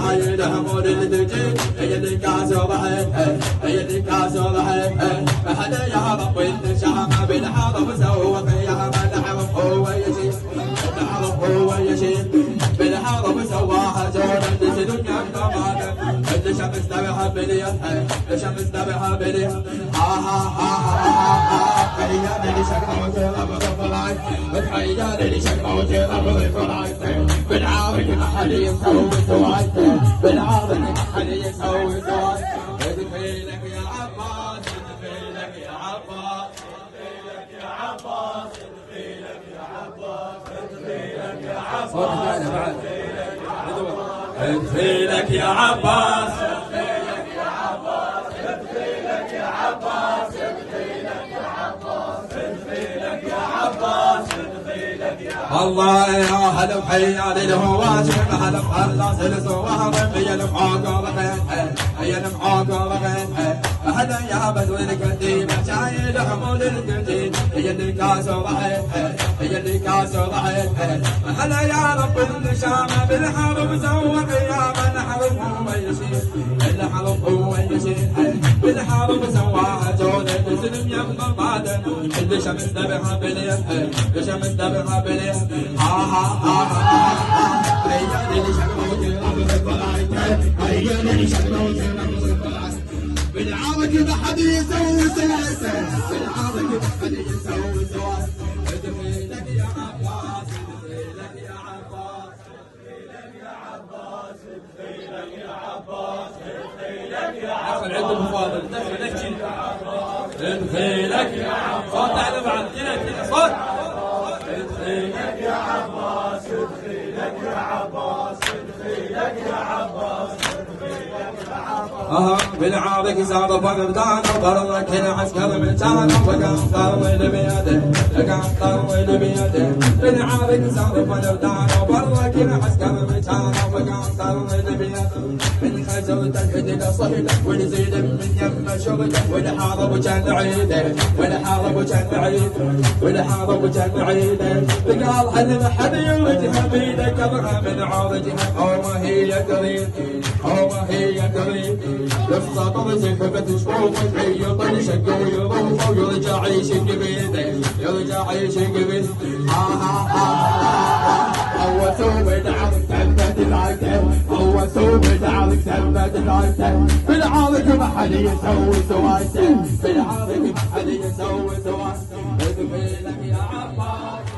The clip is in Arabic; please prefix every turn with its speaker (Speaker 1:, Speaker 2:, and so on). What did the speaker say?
Speaker 1: شايلها مولد الجيل هي اللي كاس وضحك هي اللي كاس وضحك فهذا يا رب الشام بالحرب سوى فيها من حرب هو يشيل الحرب هو يشيل بالحرب سواها جونا الدنيا كمان الشمس تبعها بليه الشمس تبعها بليه ها ها ها ها هيا اللي شكله تلعب بالفلاي هيا اللي شكله تلعب بالفلاي بالعارك ما حد يسوي سواي بالعارك ما حد يسوي سواي ادفي لك يا عباس ادفي لك يا عباس ادفي لك يا عباس ادفي لك يا عباس ادفي لك يا عباس ادفي لك يا عباس الله يا هلا بحيالي الهواشم هلا بخلاص الزوار هي المعاقبة غين هي المعاقبة غين هلا يا بدو القديم شايل حمول القديم هي اللي كاس ضحين هي اللي كاس ضحين هلا يا رب الشام بالحرب سوى قياما الحرب هو يشيل الحرب هو يشيل بالحرب سواها جولة تسلم يم بعدن اللي شمس ذبحها باليد شمس ذبحها باليد ها ها ها ها هيا اللي شكله تلعب بالفلاي هيا اللي شكله تلعب بالفلاي بالعارك ما حد يسوي سواسة بالعارك ما حد يسوي سواسة ادفي لك يا عباس ادفي لك يا عباس ادفي لك يا عباس ادفي لك يا عباس ادفي لك يا عباس دخل عند المفاضل دخل نحكي ادفي لك يا عباس صوت على بعض كذا صوت ادفي لك يا عباس ادفي لك يا عباس ادفي لك يا عباس بالعارك زاد فقدان وبرك العسكر من كان وقام طاول بيده وقام طاول بيده بالعارك زاد فقدان وبرك العسكر من كان وقام طاول بيده من خزوت الحدد صهد ونزيد من يم شرده والحارب كان عيده والحارب كان عيده والحارب كان عيده قال هل ما حد يوجه بيدك ابغى من عارجها هو هي قريب هو هي قريب يفصل طرزك بتشوف يطل شق ويروح ويرجع يشق بيده يرجع يشق بيده ها ها ها هو سوى دعرك تلبت العكر هو سوى دعرك تلبت العكر بالعارك ما حد يسوي سواسه بالعارك ما حد يسوي سواسه ادفي لك يا عباس